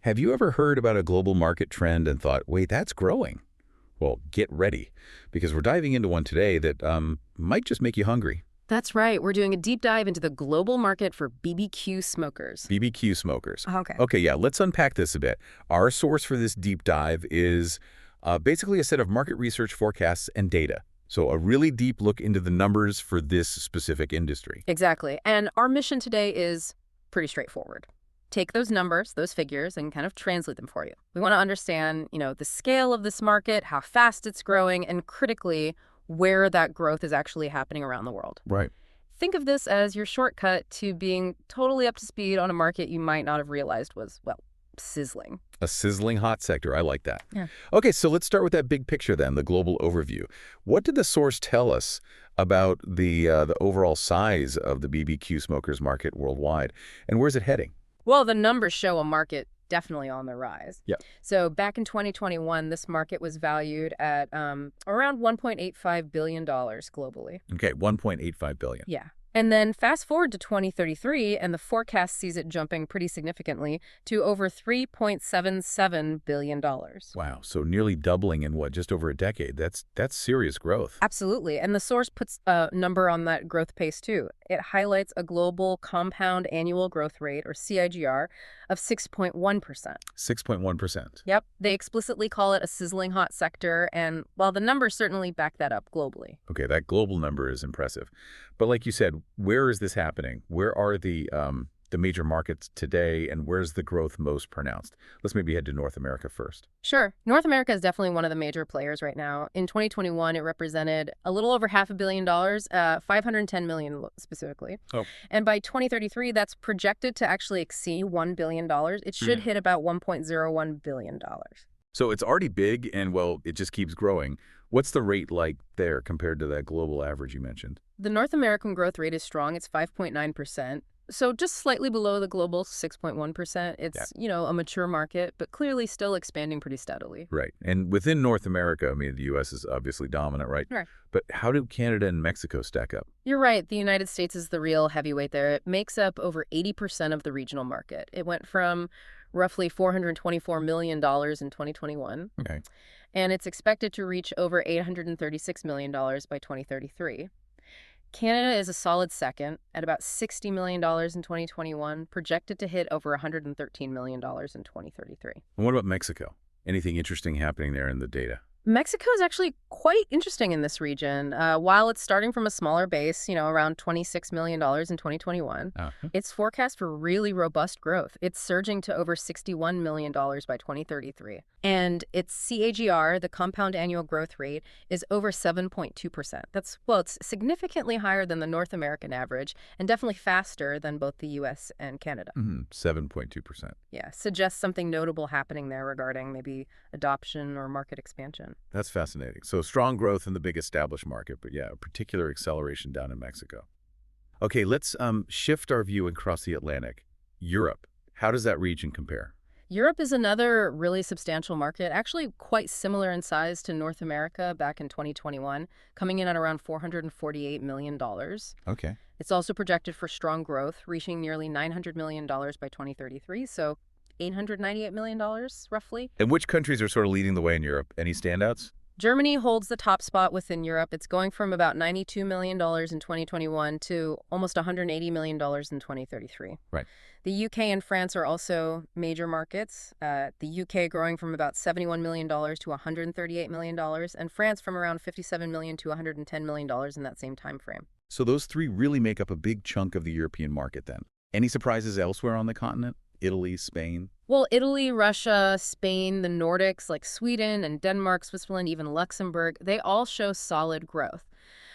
Have you ever heard about a global market trend and thought, wait, that's growing? Well, get ready, because we're diving into one today that might just make you hungry. That's right. We're doing a deep dive into the global market for BBQ smokers. BBQ smokers. Okay. Okay, yeah, let's unpack this a bit. Our source for this deep dive is basically a set of market research forecasts and data. So a really deep look into the numbers for this specific industry. Exactly. And our mission today is pretty straightforward. Take those numbers, those figures, and kind of translate them for you. We want to understand, the scale of this market, how fast it's growing, and critically, where that growth is actually happening around the world. Right. Think of this as your shortcut to being totally up to speed on a market you might not have realized was, well, sizzling. A sizzling hot sector. I like that. Yeah. Okay, so let's start with that big picture then, the global overview. What did the source tell us about the overall size of the BBQ smokers market worldwide, and where's it heading? Well, the numbers show a market definitely on the rise. Yeah. So back in 2021, this market was valued at around $1.85 billion globally. Okay, 1.85 billion. Yeah. And then fast forward to 2033, and the forecast sees it jumping pretty significantly to over $3.77 billion. Wow, so nearly doubling in just over a decade. That's serious growth. Absolutely. And the source puts a number on that growth pace, too. It highlights a global compound annual growth rate, or CAGR, of 6.1%. 6.1%. Yep. They explicitly call it a sizzling hot sector, and while the numbers certainly back that up globally. Okay, that global number is impressive. But like you said, where is this happening? Where are the major markets today, and where's the growth most pronounced? Let's maybe head to North America first. Sure. North America is definitely one of the major players right now. In 2021, it represented a little over $500 million, $510 million specifically. Oh. And by 2033, that's projected to actually exceed $1 billion. It should hit about $1.01 billion. So it's already big, and, well, it just keeps growing. What's the rate like there compared to that global average you mentioned? The North American growth rate is strong. It's 5.9%. So just slightly below the global 6.1%. It's, a mature market, but clearly still expanding pretty steadily. Right. And within North America, I mean, the U.S. is obviously dominant, right? Right. But how do Canada and Mexico stack up? You're right. The United States is the real heavyweight there. It makes up over 80% of the regional market. It went from roughly $424 million in 2021. Okay. And it's expected to reach over $836 million by 2033. Canada is a solid second at about $60 million in 2021, projected to hit over $113 million in 2033. And what about Mexico? Anything interesting happening there in the data? Mexico is actually quite interesting in this region. While it's starting from a smaller base, around $26 million in 2021, it's forecast for really robust growth. It's surging to over $61 million by 2033. And its CAGR, the compound annual growth rate, is over 7.2%. It's significantly higher than the North American average and definitely faster than both the U.S. and Canada. 7.2%. Yeah, suggests something notable happening there regarding maybe adoption or market expansion. That's fascinating. So strong growth in the big established market, but a particular acceleration down in Mexico. Okay, let's shift our view and cross the Atlantic. Europe. How does that region compare? Europe is another really substantial market, actually quite similar in size to North America back in 2021, coming in at around $448 million. Okay. It's also projected for strong growth, reaching nearly $900 million by 2033, so $898 million, roughly. And which countries are sort of leading the way in Europe? Any standouts? Germany holds the top spot within Europe. It's going from about $92 million in 2021 to almost $180 million in 2033. Right. The UK and France are also major markets. The UK growing from about $71 million to $138 million, and France from around $57 million to $110 million in that same time frame. So those three really make up a big chunk of the European market then. Any surprises elsewhere on the continent? Italy, Spain? Well, Italy, Russia, Spain, the Nordics like Sweden and Denmark, Switzerland, even Luxembourg, they all show solid growth.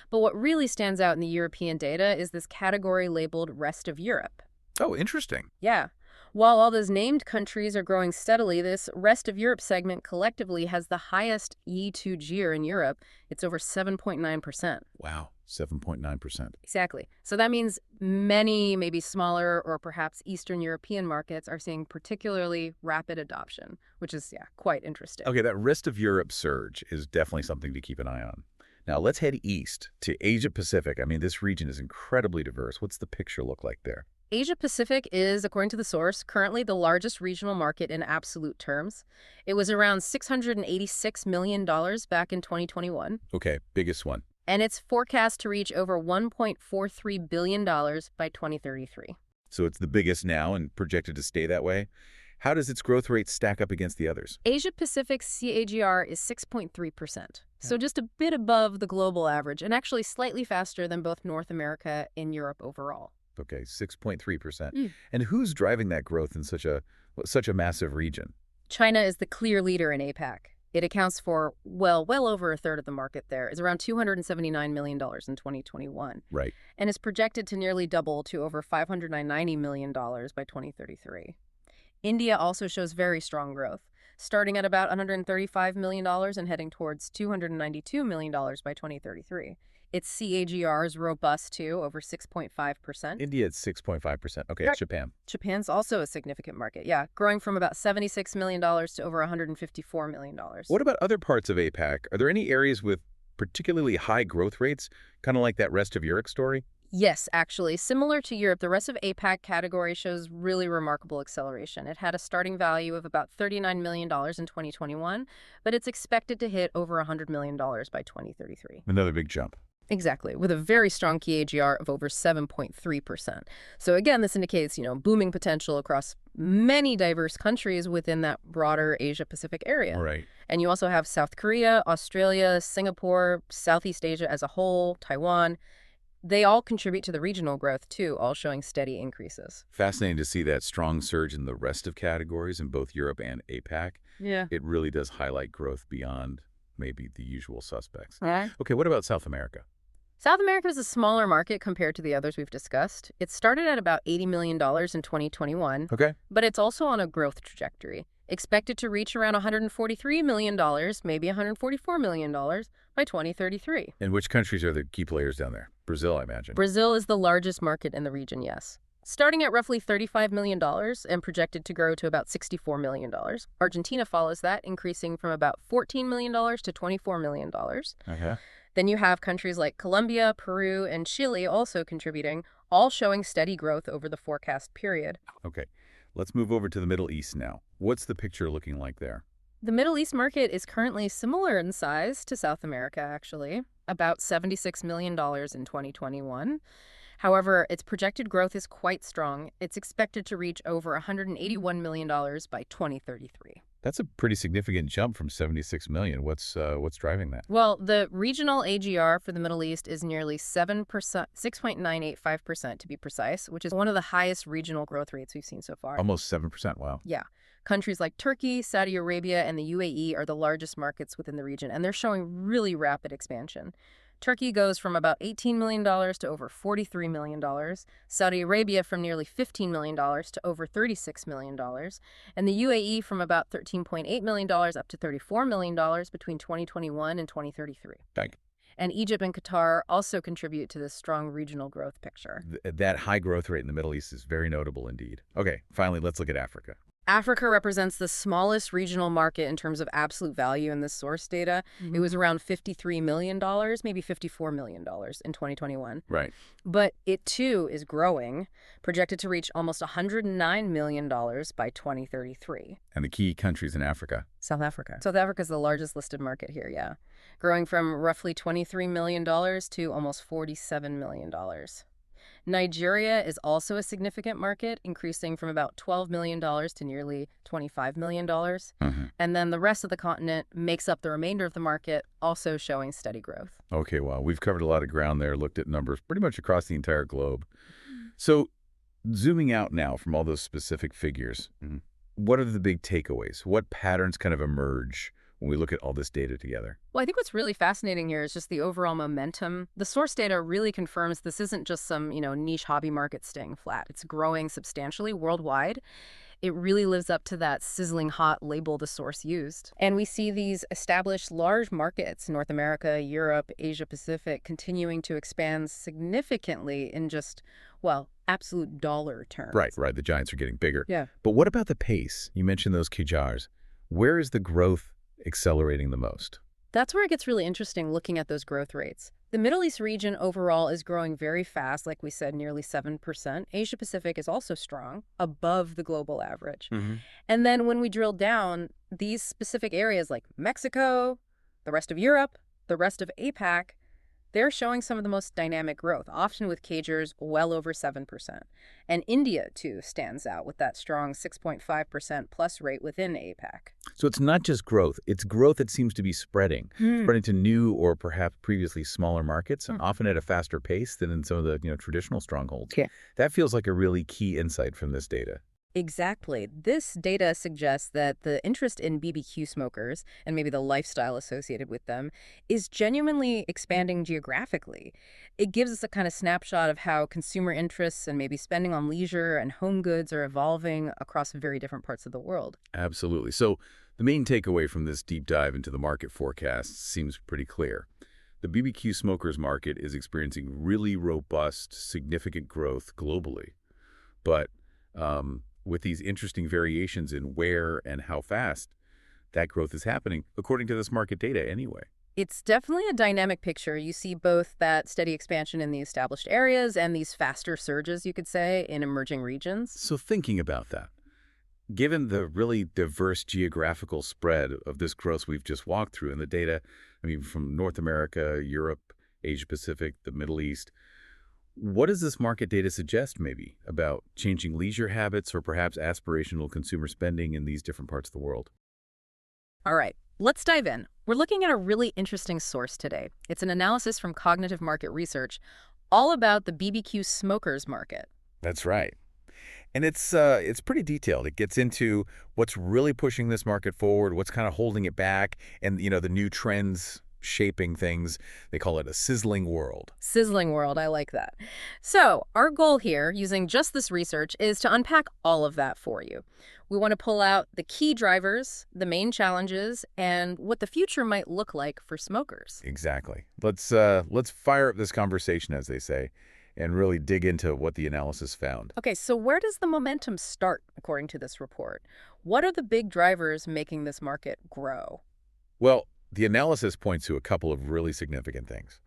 But what really stands out in the European data is this category labeled Rest of Europe. Oh, interesting. Yeah. While all those named countries are growing steadily, this Rest of Europe segment collectively has the highest E2GR in Europe. It's over 7.9%. Wow, 7.9%. Exactly. So that means many, maybe smaller or perhaps Eastern European markets are seeing particularly rapid adoption, which is, quite interesting. Okay, that Rest of Europe surge is definitely something to keep an eye on. Now, let's head east to Asia Pacific. I mean, this region is incredibly diverse. What's the picture look like there? Asia Pacific is, according to the source, currently the largest regional market in absolute terms. It was around $686 million back in 2021. Okay, biggest one. And it's forecast to reach over $1.43 billion by 2033. So it's the biggest now and projected to stay that way. How does its growth rate stack up against the others? Asia Pacific's CAGR is 6.3%, so just a bit above the global average and actually slightly faster than both North America and Europe overall. Okay, 6.3%. And who's driving that growth in such a massive region? China is the clear leader in APAC. It accounts for, well over a third of the market there. It's around $279 million in 2021. Right. And is projected to nearly double to over $590 million by 2033. India also shows very strong growth, starting at about $135 million and heading towards $292 million by 2033. Its CAGR is robust, too, over 6.5%. India at 6.5%. Okay, Right. Japan. Japan's also a significant market, yeah, growing from about $76 million to over $154 million. What about other parts of APAC? Are there any areas with particularly high growth rates, kind of like that rest of Europe story? Yes, actually. Similar to Europe, the rest of APAC category shows really remarkable acceleration. It had a starting value of about $39 million in 2021, but it's expected to hit over $100 million by 2033. Another big jump. Exactly, with a very strong CAGR of over 7.3%. So again, this indicates, booming potential across many diverse countries within that broader Asia-Pacific area. Right. And you also have South Korea, Australia, Singapore, Southeast Asia as a whole, Taiwan. They all contribute to the regional growth, too, all showing steady increases. Fascinating to see that strong surge in the rest of categories in both Europe and APAC. Yeah. It really does highlight growth beyond maybe the usual suspects. Right. Okay, what about South America? South America is a smaller market compared to the others we've discussed. It started at about $80 million in 2021, Okay. but it's also on a growth trajectory, expected to reach around $143 million, maybe $144 million by 2033. And which countries are the key players down there? Brazil, I imagine. Brazil is the largest market in the region, yes. Starting at roughly $35 million and projected to grow to about $64 million. Argentina follows that, increasing from about $14 million to $24 million. Okay. Then you have countries like Colombia, Peru, and Chile also contributing, all showing steady growth over the forecast period. Okay. Let's move over to the Middle East now. What's the picture looking like there? The Middle East market is currently similar in size to South America, actually, about $76 million in 2021. However, its projected growth is quite strong. It's expected to reach over $181 million by 2033. That's a pretty significant jump from 76 million. What's driving that? Well, the regional AGR for the Middle East is nearly 7%, 6.985% to be precise, which is one of the highest regional growth rates we've seen so far. Almost 7%. Wow. Yeah. Countries like Turkey, Saudi Arabia, and the UAE are the largest markets within the region, and they're showing really rapid expansion. Turkey goes from about $18 million to over $43 million, Saudi Arabia from nearly $15 million to over $36 million, and the UAE from about $13.8 million up to $34 million between 2021 and 2033. Thank you. And Egypt and Qatar also contribute to this strong regional growth picture. That high growth rate in the Middle East is very notable indeed. Okay, finally, let's look at Africa. Africa represents the smallest regional market in terms of absolute value in this source data. It was around $53 million, maybe $54 million in 2021. Right. But it, too, is growing, projected to reach almost $109 million by 2033. And the key countries in Africa? South Africa. South Africa is the largest listed market here, yeah. Growing from roughly $23 million to almost $47 million. Nigeria is also a significant market, increasing from about $12 million to nearly $25 million. And then the rest of the continent makes up the remainder of the market, also showing steady growth. Okay, well, we've covered a lot of ground there, looked at numbers pretty much across the entire globe. So zooming out now from all those specific figures, what are the big takeaways? What patterns kind of emerge when we look at all this data together? Well, I think what's really fascinating here is just the overall momentum. The source data really confirms this isn't just some, niche hobby market staying flat. It's growing substantially worldwide. It really lives up to that sizzling hot label the source used. And we see these established large markets, North America, Europe, Asia Pacific, continuing to expand significantly in just, absolute dollar terms. Right. The giants are getting bigger. Yeah. But what about the pace? You mentioned those CAGRs. Where is the growth accelerating the most? That's where it gets really interesting looking at those growth rates. The Middle East region overall is growing very fast, like we said, nearly 7%. Asia Pacific is also strong, above the global average. Hmm. And then when we drill down, these specific areas like Mexico, the rest of Europe, the rest of APAC, they're showing some of the most dynamic growth, often with CAGRs well over 7%. And India, too, stands out with that strong 6.5% plus rate within APAC. So it's not just growth. It's growth that seems to be Hmm. spreading to new or perhaps previously smaller markets, often at a faster pace than in some of the traditional strongholds. Yeah. That feels like a really key insight from this data. Exactly. This data suggests that the interest in BBQ smokers, and maybe the lifestyle associated with them, is genuinely expanding geographically. It gives us a kind of snapshot of how consumer interests and maybe spending on leisure and home goods are evolving across very different parts of the world. Absolutely. So the main takeaway from this deep dive into the market forecasts seems pretty clear. The BBQ smokers market is experiencing really robust, significant growth globally. But with these interesting variations in where and how fast that growth is happening, according to this market data anyway. It's definitely a dynamic picture. You see both that steady expansion in the established areas and these faster surges, you could say, in emerging regions. So thinking about that, given the really diverse geographical spread of this growth we've just walked through in the data, I mean, from North America, Europe, Asia Pacific, the Middle East, what does this market data suggest maybe about changing leisure habits or perhaps aspirational consumer spending in these different parts of the world? All right, let's dive in. We're looking at a really interesting source today. It's an analysis from Cognitive Market Research all about the BBQ smokers market. That's right. And it's pretty detailed. It gets into what's really pushing this market forward, what's kind of holding it back, and the new trends shaping things. They call it a sizzling world. Sizzling world, I like that. So, our goal here, using just this research, is to unpack all of that for you. We want to pull out the key drivers, the main challenges, and what the future might look like for smokers. Exactly. Let's fire up this conversation, as they say, and really dig into what the analysis found. Okay, so where does the momentum start, according to this report? What are the big drivers making this market grow? Well, the analysis points to a couple of really significant things.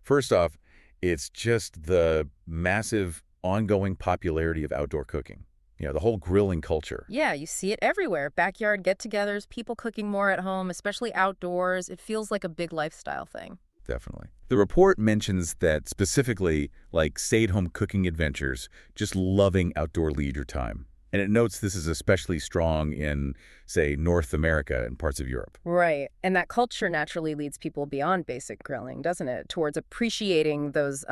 First off, it's just the massive ongoing popularity of outdoor cooking. The whole grilling culture. Yeah, you see it everywhere. Backyard get-togethers, people cooking more at home, especially outdoors. It feels like a big lifestyle thing. Definitely. The report mentions that specifically, like stay-at-home cooking adventures, just loving outdoor leisure time. And it notes this is especially strong in, say, North America and parts of Europe. Right. And that culture naturally leads people beyond basic grilling, doesn't it? Towards appreciating those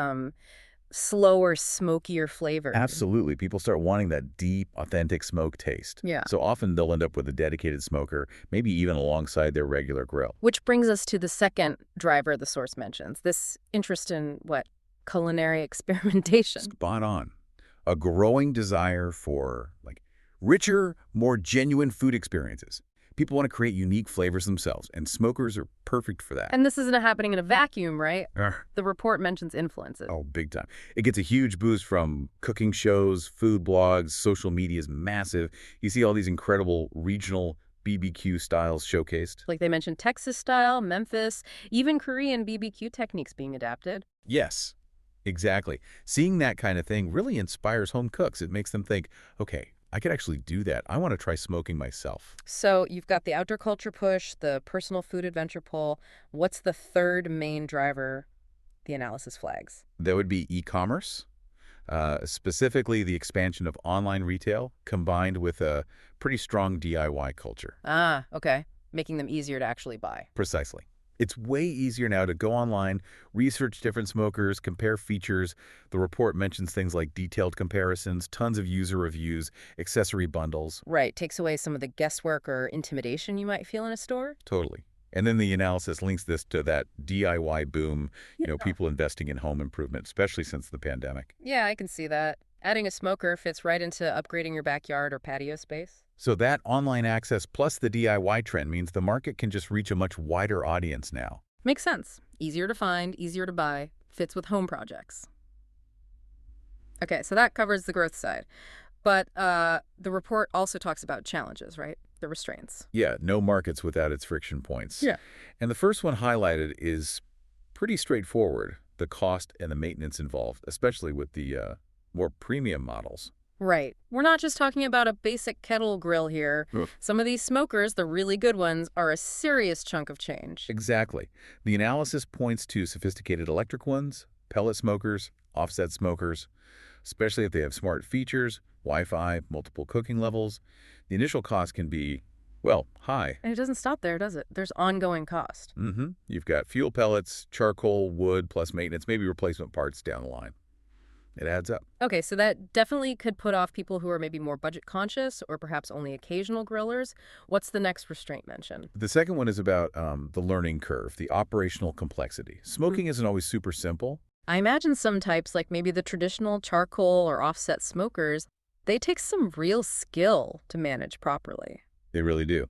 slower, smokier flavors. Absolutely. People start wanting that deep, authentic smoke taste. Yeah. So often they'll end up with a dedicated smoker, maybe even alongside their regular grill. Which brings us to the second driver the source mentions, this interest in, culinary experimentation. Spot on. A growing desire for richer, more genuine food experiences. People want to create unique flavors themselves, and smokers are perfect for that. And this isn't happening in a vacuum, right? The report mentions influences. Oh, big time. It gets a huge boost from cooking shows, food blogs, social media is massive. You see all these incredible regional BBQ styles showcased. Like they mentioned Texas style, Memphis, even Korean BBQ techniques being adapted. Yes, exactly. Seeing that kind of thing really inspires home cooks. It makes them think, okay, I could actually do that. I want to try smoking myself. So you've got the outdoor culture push, the personal food adventure pull. What's the third main driver the analysis flags? That would be e-commerce, specifically the expansion of online retail combined with a pretty strong DIY culture. Ah, okay. Making them easier to actually buy. Precisely. It's way easier now to go online, research different smokers, compare features. The report mentions things like detailed comparisons, tons of user reviews, accessory bundles. Right. Takes away some of the guesswork or intimidation you might feel in a store. Totally. And then the analysis links this to that DIY boom, people investing in home improvement, especially since the pandemic. Yeah, I can see that. Adding a smoker fits right into upgrading your backyard or patio space. So that online access plus the DIY trend means the market can just reach a much wider audience now. Makes sense. Easier to find, easier to buy, fits with home projects. Okay, so that covers the growth side. But the report also talks about challenges, right? The restraints. Yeah, no markets without its friction points. Yeah. And the first one highlighted is pretty straightforward. the cost and the maintenance involved, especially with the more premium models. Right. We're not just talking about a basic kettle grill here. Ugh. Some of these smokers, the really good ones, are a serious chunk of change. Exactly. The analysis points to sophisticated electric ones, pellet smokers, offset smokers, especially if they have smart features, Wi-Fi, multiple cooking levels. The initial cost can be, well, high. And it doesn't stop there, does it? There's ongoing cost. You've got fuel pellets, charcoal, wood, plus maintenance, maybe replacement parts down the line. It adds up. Okay, so that definitely could put off people who are maybe more budget conscious or perhaps only occasional grillers. What's the next restraint mentioned? The second one is about the learning curve, the operational complexity. Smoking isn't always super simple. I imagine some types, like maybe the traditional charcoal or offset smokers, they take some real skill to manage properly. They really do.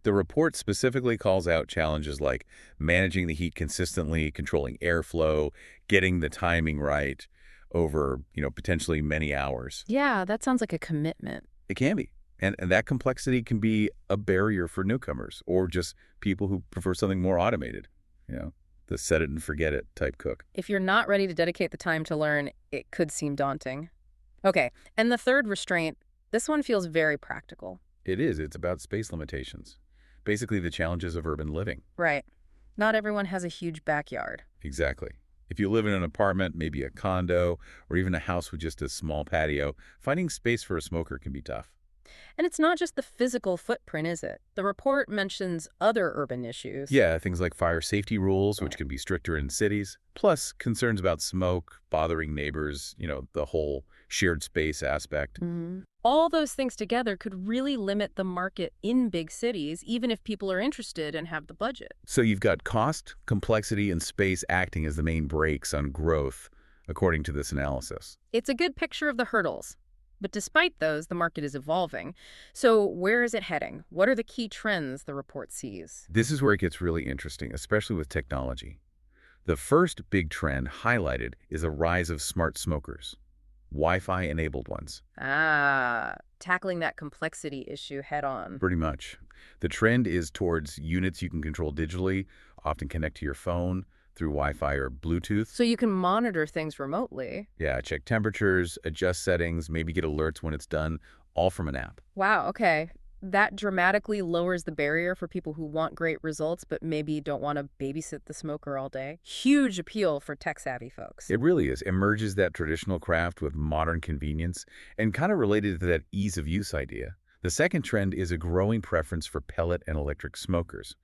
The report specifically calls out challenges like managing the heat consistently, controlling airflow, getting the timing right over, potentially many hours. Yeah, that sounds like a commitment. It can be. And that complexity can be a barrier for newcomers or just people who prefer something more automated, the set it and forget it type cook. If you're not ready to dedicate the time to learn, it could seem daunting. Okay, and the third restraint, this one feels very practical. It is. It's about space limitations. Basically, the challenges of urban living. Right. Not everyone has a huge backyard. Exactly. If you live in an apartment, maybe a condo, or even a house with just a small patio, finding space for a smoker can be tough. And it's not just the physical footprint, is it? The report mentions other urban issues. Yeah, things like fire safety rules, which can be stricter in cities, plus concerns about smoke, bothering neighbors, the whole shared space aspect. All those things together could really limit the market in big cities, even if people are interested and have the budget. So you've got cost, complexity, and space acting as the main brakes on growth, according to this analysis. It's a good picture of the hurdles. But despite those, the market is evolving. So where is it heading? What are the key trends the report sees? This is where it gets really interesting, especially with technology. The first big trend highlighted is a rise of smart smokers, Wi-Fi enabled ones. Tackling that complexity issue head on. Pretty much. The trend is towards units you can control digitally, often connect to your phone through Wi-Fi or Bluetooth. So you can monitor things remotely. Yeah, check temperatures, adjust settings, maybe get alerts when it's done, all from an app. Wow, okay. That dramatically lowers the barrier for people who want great results but maybe don't want to babysit the smoker all day. Huge appeal for tech-savvy folks. It really is. It merges that traditional craft with modern convenience and kind of related to that ease of use idea. The second trend is a growing preference for pellet and electric smokers.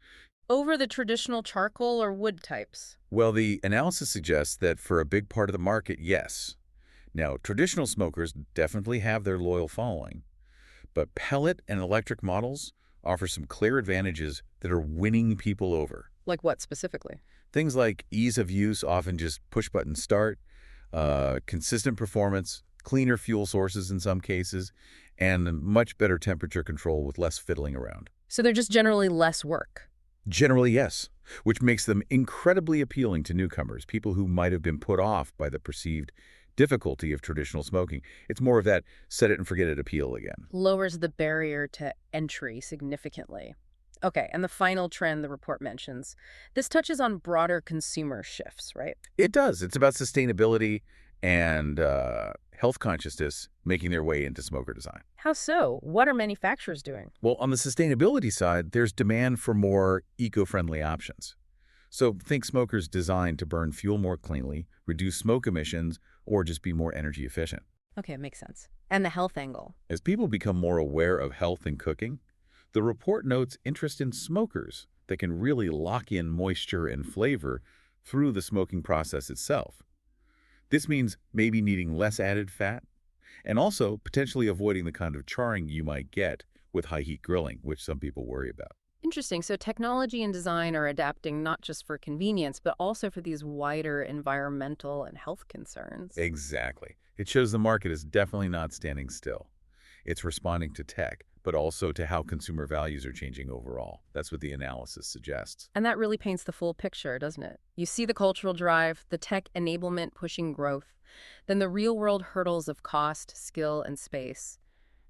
Over the traditional charcoal or wood types. Well, the analysis suggests that for a big part of the market, yes. Now, traditional smokers definitely have their loyal following, but pellet and electric models offer some clear advantages that are winning people over. Like what specifically? Things like ease of use, often just push-button start, consistent performance, cleaner fuel sources in some cases, and much better temperature control with less fiddling around. So they're just generally less work. Generally, yes, which makes them incredibly appealing to newcomers, people who might have been put off by the perceived difficulty of traditional smoking. It's more of that set it and forget it appeal again. Lowers the barrier to entry significantly. Okay, and the final trend the report mentions. This touches on broader consumer shifts, right? It does. It's about sustainability and health consciousness making their way into smoker design. How so? What are manufacturers doing? Well, on the sustainability side, there's demand for more eco-friendly options. So think smokers designed to burn fuel more cleanly, reduce smoke emissions, or just be more energy efficient. Okay, makes sense. And the health angle. As people become more aware of health and cooking, the report notes interest in smokers that can really lock in moisture and flavor through the smoking process itself. This means maybe needing less added fat, and also potentially avoiding the kind of charring you might get with high-heat grilling, which some people worry about. Interesting. So technology and design are adapting not just for convenience, but also for these wider environmental and health concerns. Exactly. It shows the market is definitely not standing still. It's responding to tech, but also to how consumer values are changing overall. That's what the analysis suggests. And that really paints the full picture, doesn't it? You see the cultural drive, the tech enablement pushing growth, then the real-world hurdles of cost, skill, and space.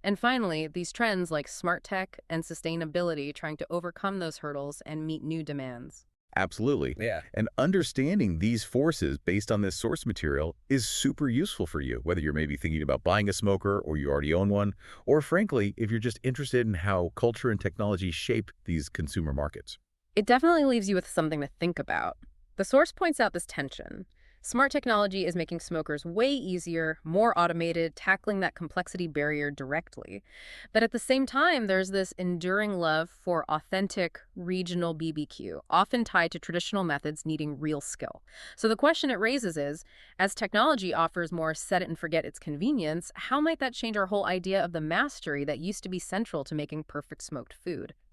And finally, these trends like smart tech and sustainability trying to overcome those hurdles and meet new demands. Absolutely. Yeah. And understanding these forces based on this source material is super useful for you, whether you're maybe thinking about buying a smoker or you already own one, or frankly, if you're just interested in how culture and technology shape these consumer markets. It definitely leaves you with something to think about. The source points out this tension. Smart technology is making smokers way easier, more automated, tackling that complexity barrier directly. But at the same time, there's this enduring love for authentic, regional BBQ, often tied to traditional methods needing real skill. So the question it raises is, as technology offers more set it and forget its convenience, how might that change our whole idea of the mastery that used to be central to making perfect smoked food?